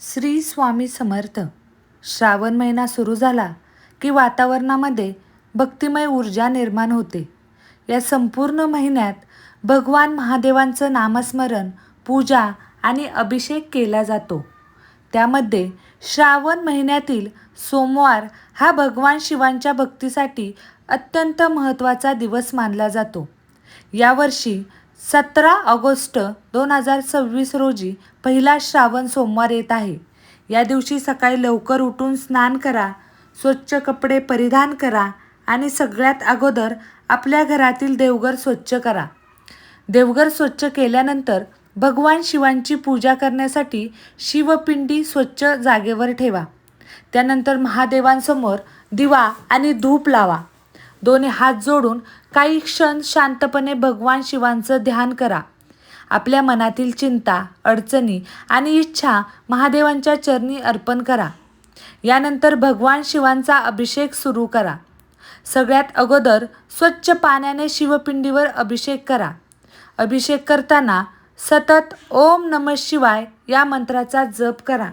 श्री स्वामी समर्थ. श्रावण महिना सुरू झाला की वातावरणामध्ये भक्तिमय ऊर्जा निर्माण होते. या संपूर्ण महिन्यात भगवान महादेवांचं नामस्मरण, पूजा आणि अभिषेक केला जातो. त्यामध्ये श्रावण महिन्यातील सोमवार हा भगवान शिवांच्या भक्तीसाठी अत्यंत महत्त्वाचा दिवस मानला जातो. यावर्षी 17 ऑगस्ट 2026 रोजी पहिला श्रावण सोमवार येत आहे. या दिवशी सकाळी लवकर उठून स्नान करा, स्वच्छ कपडे परिधान करा आणि सगळ्यात अगोदर आपल्या घरातील देवघर स्वच्छ करा. देवघर स्वच्छ केल्यानंतर भगवान शिवांची पूजा करण्यासाठी शिवपिंडी स्वच्छ जागेवर ठेवा. त्यानंतर महादेवांसमोर दिवा आणि धूप लावा. दोन्ही हात जोडून काही क्षण शांतपणे भगवान शिवांचं ध्यान करा. आपल्या मनातील चिंता, अडचणी आणि इच्छा महादेवांच्या चरणी अर्पण करा. यानंतर भगवान शिवांचा अभिषेक सुरू करा. सगळ्यात अगोदर स्वच्छ पाण्याने शिवपिंडीवर अभिषेक करा. अभिषेक करताना सतत ओम नमः शिवाय या मंत्राचा जप करा.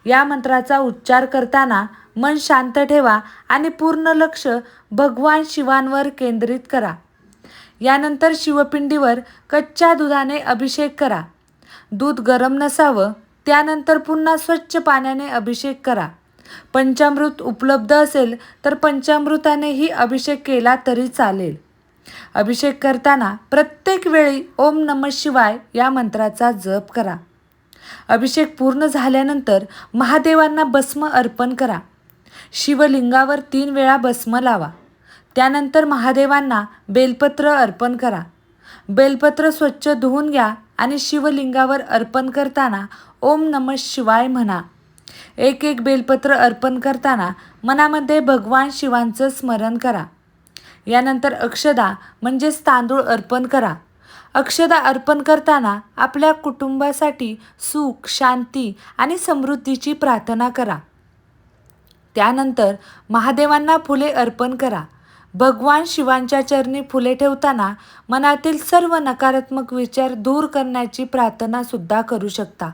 या मंत्राचा उच्चार करताना मन शांत ठेवा आणि पूर्ण लक्ष भगवान शिवांवर केंद्रित करा. यानंतर शिवपिंडीवर कच्च्या दुधाने अभिषेक करा. दूध गरम नसावं. त्यानंतर पुन्हा स्वच्छ पाण्याने अभिषेक करा. पंचामृत उपलब्ध असेल तर पंचामृतानेही अभिषेक केला तरी चालेल. अभिषेक करताना प्रत्येक वेळी ओम नमः शिवाय या मंत्राचा जप करा. अभिषेक पूर्ण झाल्यानंतर महादेवांना भस्म अर्पण करा. शिवलिंगावर 3 वेळा भस्म लावा. त्यानंतर महादेवांना बेलपत्र अर्पण करा. बेलपत्र स्वच्छ धुवून घ्या आणि शिवलिंगावर अर्पण करताना ओम नमः शिवाय म्हणा. एक बेलपत्र अर्पण करताना मनामध्ये भगवान शिवांचं स्मरण करा. यानंतर अक्षदा म्हणजेच तांदूळ अर्पण करा. अक्षदा अर्पण करताना आपल्या कुटुंबासाठी सुख, शांती आणि समृद्धीची प्रार्थना करा. त्यानंतर महादेवांना फुले अर्पण करा. भगवान शिवांच्या चरणी फुले ठेवताना मनातील सर्व नकारात्मक विचार दूर करण्याची प्रार्थना सुद्धा करू शकता.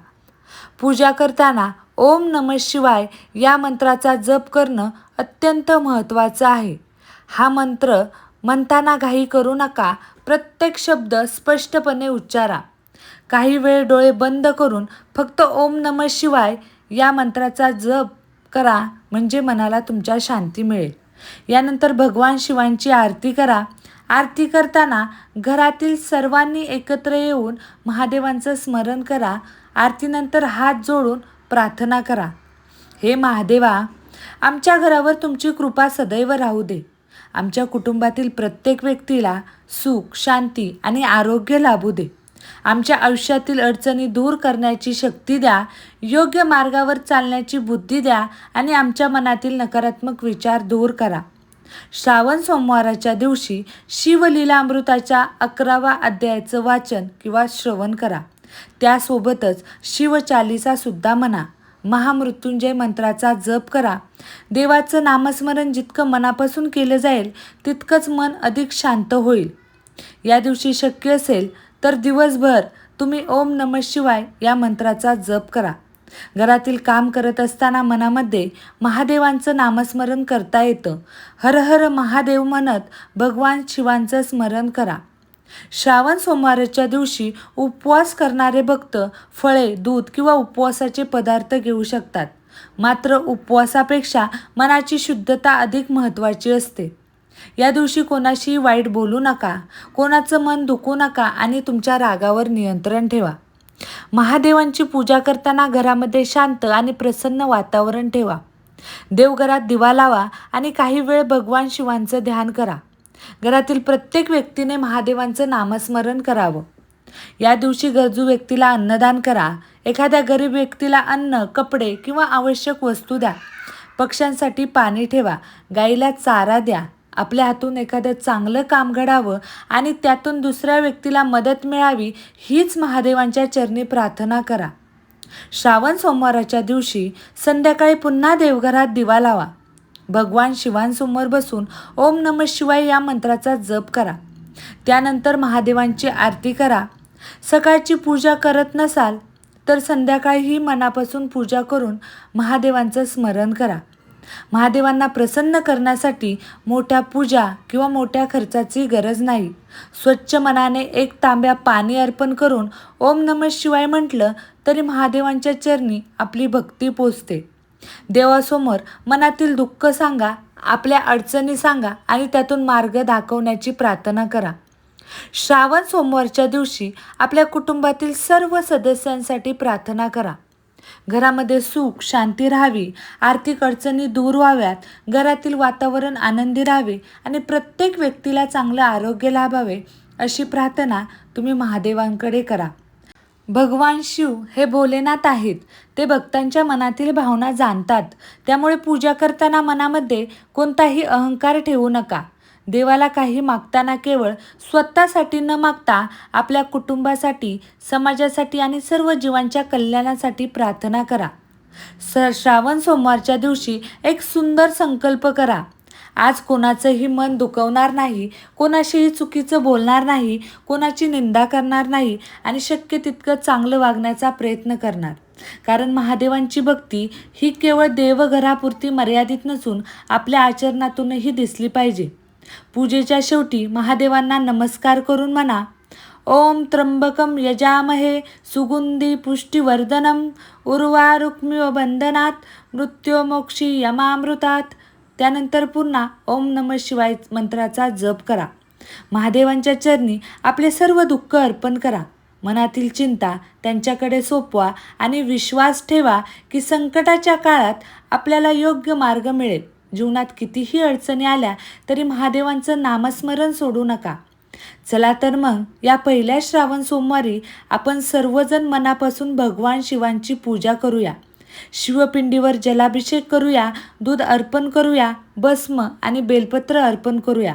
पूजा करताना ओम नमः शिवाय या मंत्राचा जप करणं अत्यंत महत्त्वाचं आहे. हा मंत्र म्हणताना घाई करू नका. प्रत्येक शब्द स्पष्टपणे उच्चारा. काही वेळ डोळे बंद करून फक्त ओम नमः शिवाय या मंत्राचा जप करा, म्हणजे मनाला तुमच्या शांती मिळेल. यानंतर भगवान शिवांची आरती करा. आरती करताना घरातील सर्वांनी एकत्र येऊन महादेवांचं स्मरण करा. आरतीनंतर हात जोडून प्रार्थना करा. हे महादेवा, आमच्या घरावर तुमची कृपा सदैव राहू दे. आमच्या कुटुंबातील प्रत्येक व्यक्तीला सुख, शांती आणि आरोग्य लाभू दे. आमच्या आयुष्यातील अडचणी दूर करण्याची शक्ती द्या. योग्य मार्गावर चालण्याची बुद्धी द्या आणि आमच्या मनातील नकारात्मक विचार दूर करा. श्रावण सोमवाराच्या दिवशी शिवलीलामृताच्या 11व्या अध्यायाचं वाचन किंवा श्रवण करा. त्यासोबतच शिवचालीसा सुद्धा म्हणा. महामृत्युंजय मंत्राचा जप करा. देवाचं नामस्मरण जितकं मनापासून केलं जाईल तितकंच मन अधिक शांत होईल. या दिवशी शक्य असेल तर दिवसभर तुम्ही ओम नमः शिवाय या मंत्राचा जप करा. घरातील काम करत असताना मनामध्ये महादेवांचं नामस्मरण करता येतं. हर हर महादेव म्हणत भगवान शिवांचं स्मरण करा. श्रावण सोमवारच्या दिवशी उपवास करणारे भक्त फळे, दूध किंवा उपवासाचे पदार्थ घेऊ शकतात. मात्र उपवासापेक्षा मनाची शुद्धता अधिक महत्त्वाची असते. या दिवशी कोणाशीही वाईट बोलू नका, कोणाचं मन दुखवू नका आणि तुमच्या रागावर नियंत्रण ठेवा. महादेवांची पूजा करताना घरामध्ये शांत आणि प्रसन्न वातावरण ठेवा. देवघरात दिवा लावा आणि काही वेळ भगवान शिवांचं ध्यान करा. घरातील प्रत्येक व्यक्तीने महादेवांचं नामस्मरण करावं. या दिवशी गरजू व्यक्तीला अन्नदान करा. एखाद्या गरीब व्यक्तीला अन्न, कपडे किंवा आवश्यक वस्तू द्या. पक्ष्यांसाठी पाणी ठेवा. गाईला चारा द्या. आपल्या हातून एखादं चांगलं काम घडावं आणि त्यातून दुसऱ्या व्यक्तीला मदत मिळावी हीच महादेवांच्या चरणी प्रार्थना करा. श्रावण सोमवाराच्या दिवशी संध्याकाळी पुन्हा देवघरात दिवा लावा. भगवान शिवांसमोर बसून ओम नमः शिवाय या मंत्राचा जप करा. त्यानंतर महादेवांची आरती करा. सकाळची पूजा करत नसाल तर संध्याकाळीही मनापासून पूजा करून महादेवांचं स्मरण करा. महादेवांना प्रसन्न करण्यासाठी मोठ्या पूजा किंवा मोठ्या खर्चाची गरज नाही. स्वच्छ मनाने 1 तांब्या पाणी अर्पण करून ओम नमः शिवाय म्हटलं तरी महादेवांच्या चरणी आपली भक्ती पोचते. देवासमोर मनातील दुःख सांगा, आपल्या अडचणी सांगा आणि त्यातून मार्ग दाखवण्याची प्रार्थना करा. श्रावण सोमवारच्या दिवशी आपल्या कुटुंबातील सर्व सदस्यांसाठी प्रार्थना करा. घरामध्ये सुख शांती राहावी, आर्थिक अडचणी दूर व्हाव्यात, घरातील वातावरण आनंदी राहावे आणि प्रत्येक व्यक्तीला चांगलं आरोग्य लाभावे अशी प्रार्थना तुम्ही महादेवांकडे करा. भगवान शिव हे भोलेनाथ आहेत. ते भक्तांच्या मनातील भावना जाणतात. त्यामुळे पूजा करताना मनामध्ये कोणताही अहंकार ठेवू नका. देवाला काही मागताना केवळ स्वतःसाठी न मागता आपल्या कुटुंबासाठी, समाजासाठी आणि सर्व जीवांच्या कल्याणासाठी प्रार्थना करा. श्रावण सोमवारच्या दिवशी एक सुंदर संकल्प करा. आज कोणाचंही मन दुखवणार नाही, कोणाशीही चुकीचं बोलणार नाही, कोणाची निंदा करणार नाही आणि शक्य तितकं चांगलं वागण्याचा प्रयत्न करणार. कारण महादेवांची भक्ती ही केवळ देवघरापुरती मर्यादित नसून आपल्या आचरणातूनही दिसली पाहिजे. पूजेच्या शेवटी महादेवांना नमस्कार करून म्हणा, ओम त्र्यंबकम यजामहे सुगंधी पुष्टिवर्धनम उर्वारुक्मिव बंधनात मृत्युमोक्षी यमामृतात. त्यानंतर पुन्हा ओम नमः शिवाय मंत्राचा जप करा. महादेवांच्या चरणी आपले सर्व दुःख अर्पण करा. मनातील चिंता त्यांच्याकडे सोपवा आणि विश्वास ठेवा की संकटाच्या काळात आपल्याला योग्य मार्ग मिळेल. जीवनात कितीही अडचणी आल्या तरी महादेवांचं नामस्मरण सोडू नका. चला तर मग या पहिल्या श्रावण सोमवारी आपण सर्वजण मनापासून भगवान शिवांची पूजा करूया. शिवपिंडीवर जलाभिषेक करूया, दूध अर्पण करूया, भस्म आणि बेलपत्र अर्पण करूया,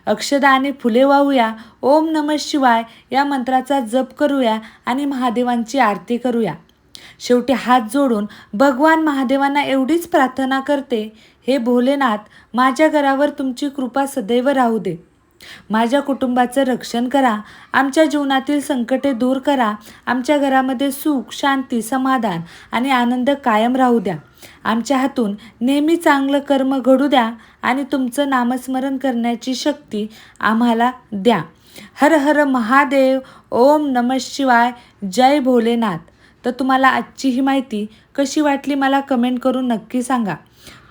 अक्षदा आणि फुले वाहूया, ओम नमः शिवाय या मंत्राचा जप करूया आणि महादेवांची आरती करूया. शेवटी हात जोडून भगवान महादेवांना एवढीच प्रार्थना करते, हे भोलेनाथ, माझ्या घरावर तुमची कृपा सदैव राहू दे. माझ्या कुटुंबाचं रक्षण करा. आमच्या जीवनातील संकटे दूर करा. आमच्या घरामध्ये सुख शांती समाधान आणि आनंद कायम राहू द्या. आमच्या हातून नेहमी चांगलं कर्म घडू द्या आणि तुमचं नामस्मरण करण्याची शक्ती आम्हाला द्या. हर हर महादेव. ओम नमः शिवाय. जय भोलेनाथ. तर तुम्हाला आजची ही माहिती कशी वाटली मला कमेंट करून नक्की सांगा.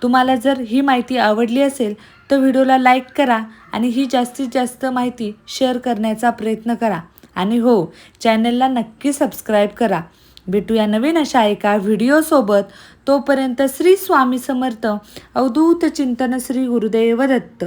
तुम्हाला जर ही माहिती आवडली असेल तर व्हिडिओला लाईक करा आणि ही जास्तीत जास्त माहिती शेअर करण्याचा प्रयत्न करा. आणि हो, चॅनलला नक्की सबस्क्राईब करा. भेटूया नवीन अशा एका व्हिडिओसोबत. तोपर्यंत श्री स्वामी समर्थ. अवधूत चिंतन. श्री गुरुदेव दत्त.